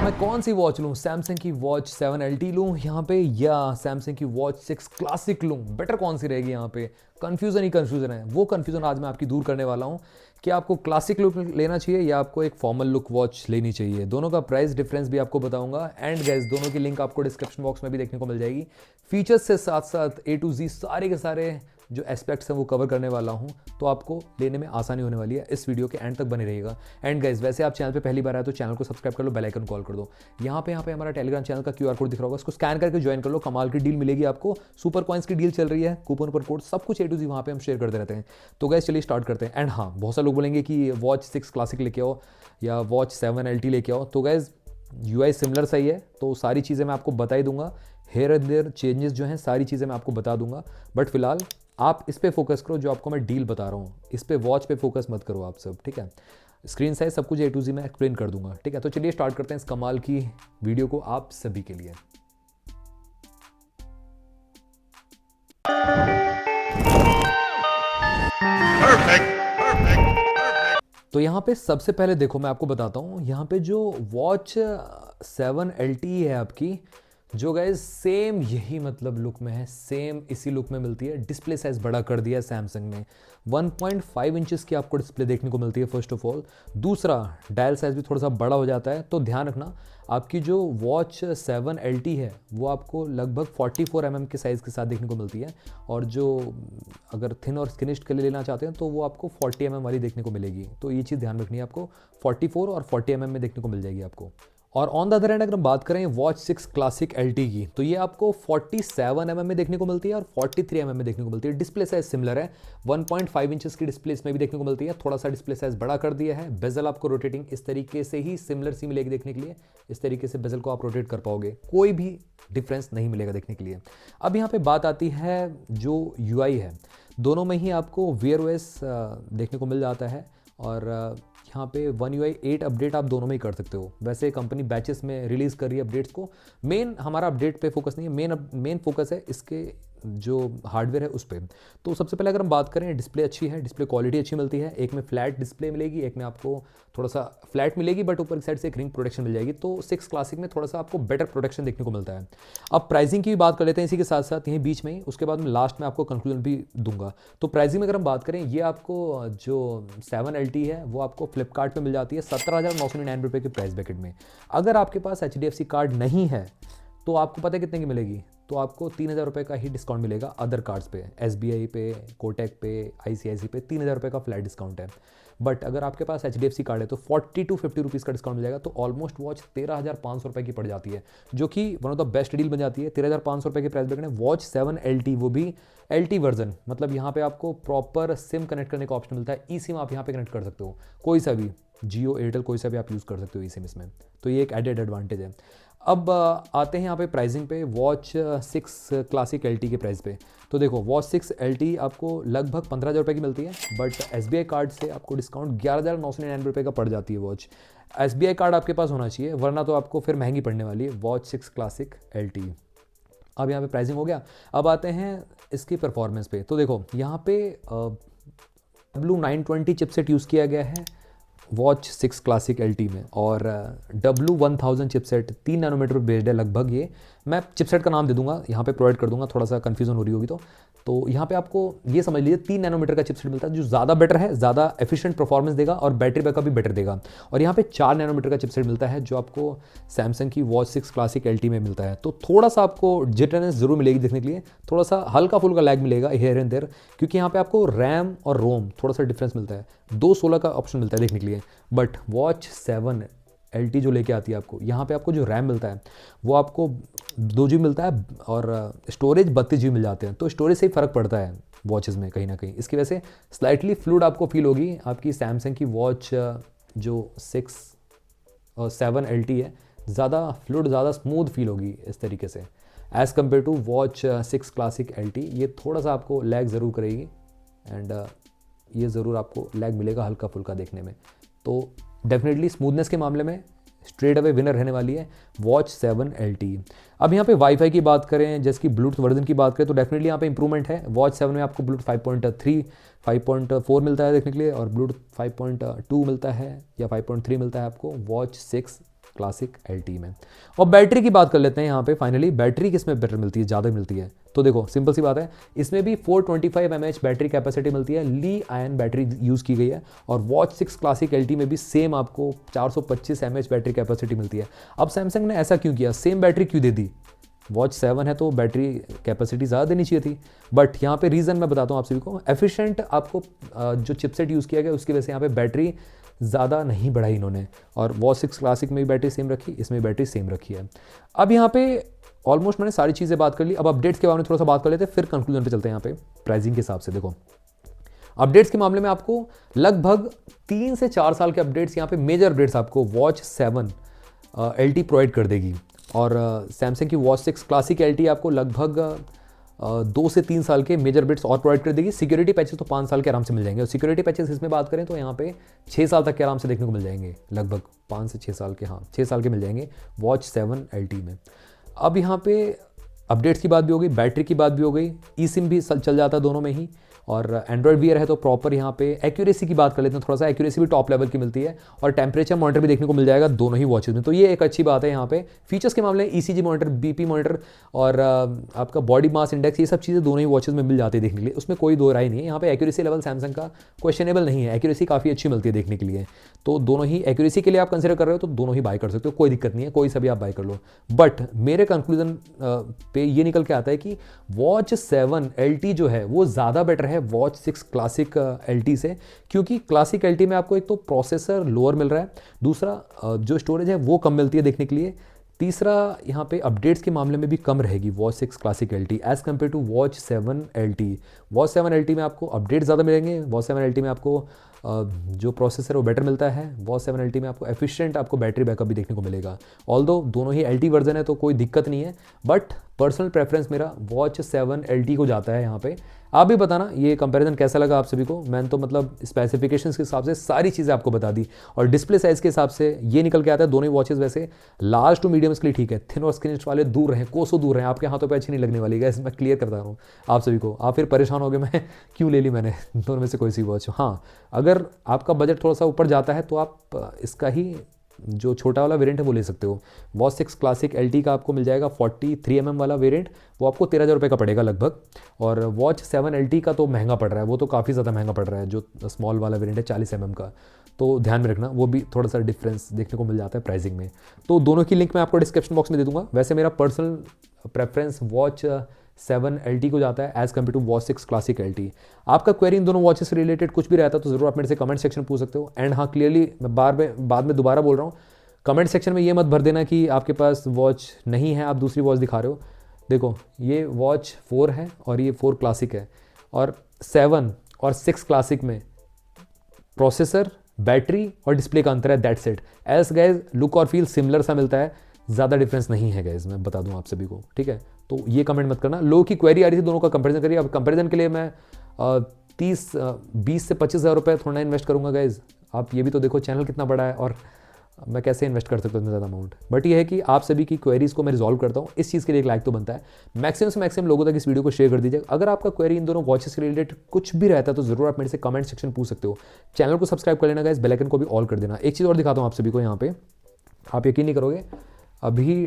मैं कौन सी वॉच लूँ, सैमसंग की वॉच 7LT लूँ यहाँ पे या सैमसंग की वॉच 6 क्लासिक लूँ, बेटर कौन सी रहेगी यहाँ पे? कन्फ्यूज़न ही कन्फ्यूज़न है। वो कन्फ्यूज़न आज मैं आपकी दूर करने वाला हूँ कि आपको क्लासिक लुक लेना चाहिए या आपको एक फॉर्मल लुक वॉच लेनी चाहिए। दोनों का प्राइस डिफरेंस भी आपको बताऊंगा एंड गाइस दोनों की लिंक आपको डिस्क्रिप्शन बॉक्स में भी देखने को मिल जाएगी। फीचर्स से साथ साथ A to Z सारे के सारे जो एस्पेक्ट्स हैं वो कवर करने वाला हूँ, तो आपको लेने में आसानी होने वाली है। इस वीडियो के एंड तक बने रहिएगा। एंड गाइस वैसे आप चैनल पे पहली बार आए तो चैनल को सब्सक्राइब कर लो, बेल आइकन कॉल कर दो। यहाँ पे हमारा टेलीग्राम चैनल का QR कोड दिख रहा होगा, उसको स्कैन करके ज्वाइन कर लो। कमाल की डील मिलेगी आपको, सुपर कॉइन्स की डील चल रही है, कूपन पर कोड सब कुछ A to Z वहाँ पे हम शेयर करते रहते हैं। तो गाइस चलिए स्टार्ट करते हैं। एंड हाँ, बहुत सारे लोग बोलेंगे कि वॉच 6 क्लासिक लेके आओ या वॉच 7LT लेके आओ। तो गाइस UI सिमिलर सही है, तो सारी चीज़ें मैं आपको बता ही दूंगा। हेयर एंड देयर चेंजेस जो हैं सारी चीज़ें मैं आपको बता दूंगा, बट फिलहाल आप इस पे फोकस करो जो आपको मैं डील बता रहा हूँ। इस पे वॉच पे फोकस मत करो आप सब, ठीक है? स्क्रीन साइज सब कुछ A to Z मैं एक्सप्लेन कर दूंगा, ठीक है? तो चलिए स्टार्ट करते हैं इस कमाल की वीडियो को आप सभी के लिए। तो यहाँ पे सबसे पहले देखो मैं आपको बताता हूँ, यहाँ पे जो वॉच 7LT है आपकी, जो गाइज सेम यही मतलब लुक में है, सेम इसी लुक में मिलती है। डिस्प्ले साइज बड़ा कर दिया है सैमसंग ने, 1.5 इंचेस की आपको डिस्प्ले देखने को मिलती है फर्स्ट ऑफ ऑल। दूसरा, डायल साइज भी थोड़ा सा बड़ा हो जाता है। तो ध्यान रखना, आपकी जो वॉच 7LT है वो आपको लगभग 44 mm के साइज़ के साथ देखने को मिलती है, और जो अगर थिन और स्किनिश्ड के लिए लेना चाहते हैं तो वो आपको 40 mm वाली देखने को मिलेगी। तो ये चीज़ ध्यान रखनी है आपको, 44 और 40 mm में देखने को मिल जाएगी आपको। और ऑन द अदर हैंड अगर हम बात करें वॉच 6 क्लासिक LT की, तो ये आपको 47 mm में देखने को मिलती है और 43 mm में देखने को मिलती है। डिस्प्ले साइज सिमिलर है, 1.5 इंचेस की डिस्प्ले इसमें भी देखने को मिलती है। थोड़ा सा डिस्प्ले साइज बड़ा कर दिया है। बेजल आपको रोटेटिंग इस तरीके से ही सिमिलर सी मिलेगी देखने के लिए, इस तरीके से बेजल को आप रोटेट कर पाओगे, कोई भी डिफरेंस नहीं मिलेगा देखने के लिए। अब यहाँ पे बात आती है जो UI है, दोनों में ही आपको Wear OS देखने को मिल जाता है, और यहाँ पे One UI 8 अपडेट आप दोनों में ही कर सकते हो। वैसे कंपनी बैचेस में रिलीज़ कर रही है अपडेट्स को, मेन हमारा अपडेट पे फोकस नहीं है, मेन फोकस है इसके जो हार्डवेयर है उस पर। तो सबसे पहले अगर हम बात करें, डिस्प्ले अच्छी है, डिस्प्ले क्वालिटी अच्छी मिलती है। एक में फ्लैट डिस्प्ले मिलेगी, एक में आपको थोड़ा सा फ्लैट मिलेगी बट ऊपर की साइड से एक रिंग प्रोटेक्शन मिल जाएगी। तो 6 क्लासिक में थोड़ा सा आपको बेटर प्रोटेक्शन देखने को मिलता है। अब प्राइसिंग की भी बात कर लेते हैं इसी के साथ साथ, यहीं बीच में ही, उसके बाद में लास्ट में आपको कंक्लूजन भी दूंगा। तो प्राइसिंग में अगर हम बात करें, ये आपको जो 7LT है वो आपको फ्लिपकार्ट पे मिल जाती है 17,999 रुपये के प्राइस ब्रैकेट में। अगर आपके पास HDFC कार्ड नहीं है तो आपको पता है कितने की मिलेगी? तो आपको 3,000 रुपये का ही डिस्काउंट मिलेगा अदर कार्ड्स पे, SBI पे, कोटक पे, ICICI पे 3,000 रुपये का फ्लैट डिस्काउंट है। बट अगर आपके पास HDFC कार्ड है तो 40 to 50 रुपीज़ का डिस्काउंट मिल जाएगा। तो ऑलमोस्ट वॉच 13,500 रुपये की पड़ जाती है, जो कि one of the best deal बन जाती है। 13,500 रुपये के प्राइस ब्रैकेट में वॉच 7LT, वो भी LT वर्जन, मतलब यहाँ पे आपको प्रॉपर सिम कनेक्ट करने का ऑप्शन मिलता है। ई सिम आप यहाँ पे कनेक्ट कर सकते हो, कोई सा भी, जियो, एयरटेल, कोई सा भी आप यूज़ कर सकते हो ई सिम इसमें। तो ये एक एडेड एडवांटेज है। अब आते हैं यहाँ पे प्राइसिंग पे, वॉच 6 क्लासिक LT के प्राइस पे। तो देखो वॉच 6LT आपको लगभग 15,000 रुपये की मिलती है, बट SBI कार्ड से आपको डिस्काउंट 11,999 रुपये का पड़ जाती है वॉच। SBI कार्ड आपके पास होना चाहिए, वरना तो आपको फिर महंगी पड़ने वाली है वॉच 6 क्लासिक LT। अब यहाँ पे प्राइसिंग हो गया। अब आते हैं इसकी परफॉर्मेंस पे। तो देखो यहाँ पे W920 चिपसेट यूज़ किया गया है वॉच 6 क्लासिक LT में, और W1000 चिपसेट 3 नैनोमीटर बेस्ड है लगभग। ये मैं चिपसेट का नाम दे दूंगा, यहाँ पे प्रोवाइड कर दूंगा, थोड़ा सा कन्फ्यूजन हो रही होगी तो यहाँ पे आपको ये समझ लीजिए 3 नैनोमीटर का चिपसेट मिलता है, जो ज़्यादा बेटर है, ज़्यादा एफिशिएंट परफॉर्मेंस देगा और बैटरी बैकअप भी बेटर देगा। और यहाँ पे 4 नैनोमीटर का चिपसेट मिलता है, जो आपको सैमसंग की वॉच 6 क्लासिक LT में मिलता है। तो थोड़ा सा आपको जिटरनेस जरूर मिलेगी देखने के लिए, थोड़ा सा हल्का फुल्का लैग मिलेगा हेयर एंड देयर, क्योंकि यहाँ पे आपको रैम और रोम थोड़ा सा डिफरेंस मिलता है, 216 का ऑप्शन मिलता है देखने के लिए। बट वॉच 7LT जो लेके आती है आपको, यहाँ पे आपको जो रैम मिलता है वो आपको 2 GB मिलता है, और स्टोरेज 32 GB मिल जाते हैं। तो स्टोरेज से ही फ़र्क पड़ता है वॉचेस में कहीं ना कहीं, इसकी वजह से स्लाइटली फ्लूड आपको फील होगी आपकी सैमसंग की वॉच जो 6 और 7LT है, ज़्यादा फ्लूड, ज़्यादा स्मूथ फील होगी इस तरीके से as compared to watch 6 classic LT। ये थोड़ा सा आपको लैग ज़रूर करेगी, एंड ये ज़रूर आपको लैग मिलेगा हल्का फुल्का देखने में। तो डेफिनेटली स्मूथनेस के मामले में स्ट्रेट अवे विनर रहने वाली है वॉच 7LT। अब यहाँ पे वाईफाई की बात करें, जैसे कि ब्लूटूथ वर्जन की बात करें, तो डेफिनेटली यहाँ पे इंप्रूवमेंट है। वॉच 7 में आपको ब्लूटूथ 5.3, 5.4 मिलता है देखने के लिए, और ब्लूटूथ 5.2 मिलता है या 5.3 मिलता है आपको वॉच 6 क्लासिक LTE में। और बैटरी की बात कर लेते हैं यहाँ पे फाइनली, बैटरी किसमें बेटर मिलती है, ज़्यादा मिलती है? तो देखो सिंपल सी बात है, इसमें भी 425 mAh बैटरी कैपेसिटी मिलती है, ली आयन बैटरी यूज़ की गई है। और वॉच 6 क्लासिक LTE में भी सेम आपको 425 mAh बैटरी कैपेसिटी मिलती है। अब सैमसंग ने ऐसा क्यों किया, सेम बैटरी क्यों दे दी? वॉच 7 है तो बैटरी कैपेसिटी ज़्यादा देनी चाहिए थी, बट यहाँ पे रीज़न मैं बताता हूँ आप सभी को। एफिशिएंट आपको जो चिपसेट यूज़ किया गया उसकी वजह से यहाँ पे बैटरी ज़्यादा नहीं बढ़ाई इन्होंने। और वॉच 6 क्लासिक में भी बैटरी सेम रखी, इसमें बैटरी सेम रखी है। अब यहाँ पे ऑलमोस्ट मैंने सारी चीज़ें बात कर ली। अब अपडेट्स के बारे में थोड़ा सा बात कर लेते हैं, फिर कंक्लूजन पे चलते हैं। यहाँ पे प्राइसिंग के हिसाब से देखो, अपडेट्स के मामले में आपको लगभग 3 से 4 साल के अपडेट्स, यहाँ पे मेजर अपडेट्स आपको वॉच 7 LTE प्रोवाइड कर देगी। और सैमसंग की वॉच 6 क्लासिक LTE आपको लगभग 2 से 3 साल के मेजर अपडेट्स और प्रोवाइड कर देगी। सिक्योरिटी पैचेस तो 5 साल के आराम से मिल जाएंगे। और सिक्योरिटी पैचेस इसमें बात करें तो यहाँ पे 6 साल तक के आराम से देखने को मिल जाएंगे, लगभग 5 से 6 साल के, हाँ 6 साल के मिल जाएंगे वॉच 7 LTE में। अब यहाँ पे अपडेट्स की बात भी हो गई, बैटरी की बात भी हो गई, eSIM भी चल जाता है दोनों में ही। और एंड्रॉयड वीयर है तो प्रॉपर यहाँ पे एक्यूरेसी की बात कर लेते हैं, थोड़ा सा एक्यूरेसी भी टॉप लेवल की मिलती है। और टेम्परेचर मॉनिटर भी देखने को मिल जाएगा दोनों ही वॉचेस में, तो ये एक अच्छी बात है। यहाँ पे फीचर्स के मामले में ECG मॉनिटर, BP मॉनिटर और आपका बॉडी मास इंडेक्स, ये सब चीज़ें दोनों ही वॉचेस में मिल जाती है देखने के लिए, उसमें कोई दो राय नहीं है। यहाँ पे एक्यूरेसी लेवल सैमसंग का क्वेश्चनेबल नहीं है, एक्यूरेसी काफ़ी अच्छी मिलती है देखने के लिए। तो दोनों ही एक्यूरेसी के लिए आप कंसिडर कर रहे हो तो दोनों ही बाय कर सकते हो, कोई दिक्कत नहीं है, कोई सा भी आप बाय कर लो। बट मेरे कंक्लूजन पे ये निकल के आता है कि वॉच 7 LTE जो है वो ज़्यादा बेटर है वॉच 6 क्लासिक LTE से, क्योंकि क्लासिक LTE में आपको एक तो प्रोसेसर लोअर मिल रहा है, दूसरा जो स्टोरेज है वो कम मिलती है देखने के लिए, तीसरा यहाँ पे अपडेट्स के मामले में भी कम रहेगी watch 6 classic LTE as compared to watch 7 LTE। Watch 7 LTE में आपको अपडेट ज़्यादा मिलेंगे, वॉच 7 LTE में आपको जो प्रोसेसर है वो बेटर मिलता है, वॉच 7 LTE में आपको एफिशिएंट आपको बैटरी बैकअप भी देखने को मिलेगा। ऑल्दो दोनों ही LTE वर्जन है तो कोई दिक्कत नहीं है, बट पर्सनल प्रेफरेंस मेरा वॉच 7 LTE को जाता है यहाँ पे। आप भी बताना ये कंपैरिजन कैसा लगा आप सभी को। मैंने तो मतलब स्पेसिफिकेशंस के हिसाब से सारी चीज़ें आपको बता दी, और डिस्प्ले साइज़ के हिसाब से ये निकल के आता है दोनों ही वॉचेस वैसे लार्ज टू मीडियम्स के लिए ठीक है, थिन और स्किन वाले दूर रहें, कोसों दूर रहें, आपके हाथों पे अच्छी नहीं लगने वाली है, मैं क्लियर करता हूँ आप सभी को। आप फिर परेशान हो गए मैं क्यों ले ली मैंने, दोनों में से कोई सी वॉच। हाँ, अगर आपका बजट थोड़ा सा ऊपर जाता है तो आप इसका ही जो छोटा वाला वेरिएंट है वो ले सकते हो। वॉच 6 क्लासिक LTE का आपको मिल जाएगा 43 mm वाला वेरिएंट, वो आपको 13,000 रुपये का पड़ेगा लगभग। और वॉच 7 LTE का तो महंगा पड़ रहा है, वो तो काफ़ी ज़्यादा महंगा पड़ रहा है, जो स्मॉल वाला वेरिएंट है 40 mm का, तो ध्यान में रखना, वो भी थोड़ा सा डिफरेंस देखने को मिल जाता है प्राइसिंग में। तो दोनों की लिंक मैं आपको डिस्क्रिप्शन बॉक्स में दे दूंगा। वैसे मेरा पर्सनल प्रेफरेंस वॉच 7 LTE को जाता है as compared to watch 6 classic LTE। आपका क्वेरी इन दोनों वॉचेस से रिलेटेड कुछ भी रहता है तो ज़रूर आप मेरे से कमेंट सेक्शन में पूछ सकते हो। एंड हाँ, क्लियरली मैं बाद में दोबारा बोल रहा हूँ, कमेंट सेक्शन में ये मत भर देना कि आपके पास वॉच नहीं है, आप दूसरी वॉच दिखा रहे हो। देखो ये वॉच 4 है और ये 4 क्लासिक है, और 7 और 6 क्लासिक में प्रोसेसर, बैटरी और डिस्प्ले का अंतर है, that's it. Else guys look और फील सिमिलर सा मिलता है, ज़्यादा डिफरेंस नहीं है गाइज, मैं बता दूं आप सभी को, ठीक है। तो ये कमेंट मत करना। लोगों की क्वेरी आ रही थी दोनों का कंपैरिजन करिए। अब कंपैरिजन के लिए मैं 20 से 25,000 रुपये थोड़ा इन्वेस्ट करूँगा गाइज। आप ये भी तो देखो चैनल कितना बड़ा है और मैं कैसे इन्वेस्ट कर सकता हूँ इतना ज़्यादा अमाउंट। बट ये है कि आप सभी की क्वेरीज़ को मैं रिजॉल्व करता हूँ, इस चीज़ के लिए एक लाइक तो बनता है। मैक्सिमम से मैक्सिमम लोगों तक इस वीडियो को शेयर कर दीजिए। अगर आपका क्वेरी इन दोनों वॉचेस के रिलेटेड कुछ भी रहता है तो ज़रूर आप मेरे से कमेंट सेक्शन पूछ सकते हो। चैनल को सब्सक्राइब कर लेना गाइस, बेल आइकन को भी ऑल कर देना। एक चीज़ और दिखाता हूँ आप सभी को यहाँ पे, आप यकीन नहीं करोगे अभी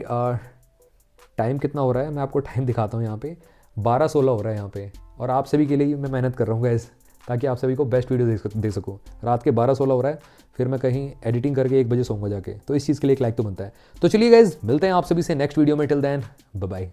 टाइम कितना हो रहा है, मैं आपको टाइम दिखाता हूँ। यहाँ पे 12:16 हो रहा है यहाँ पे, और आप सभी के लिए मैं मेहनत कर रहा हूँ गाइस, ताकि आप सभी को बेस्ट वीडियो दे सकूँ। रात के 12:16 हो रहा है, फिर मैं कहीं एडिटिंग करके 1 बजे सोऊंगा जाके, तो इस चीज़ के लिए एक लाइक तो बनता है। तो चलिए गाइज, मिलते हैं आप सभी से नेक्स्ट वीडियो में। Till then bye bye.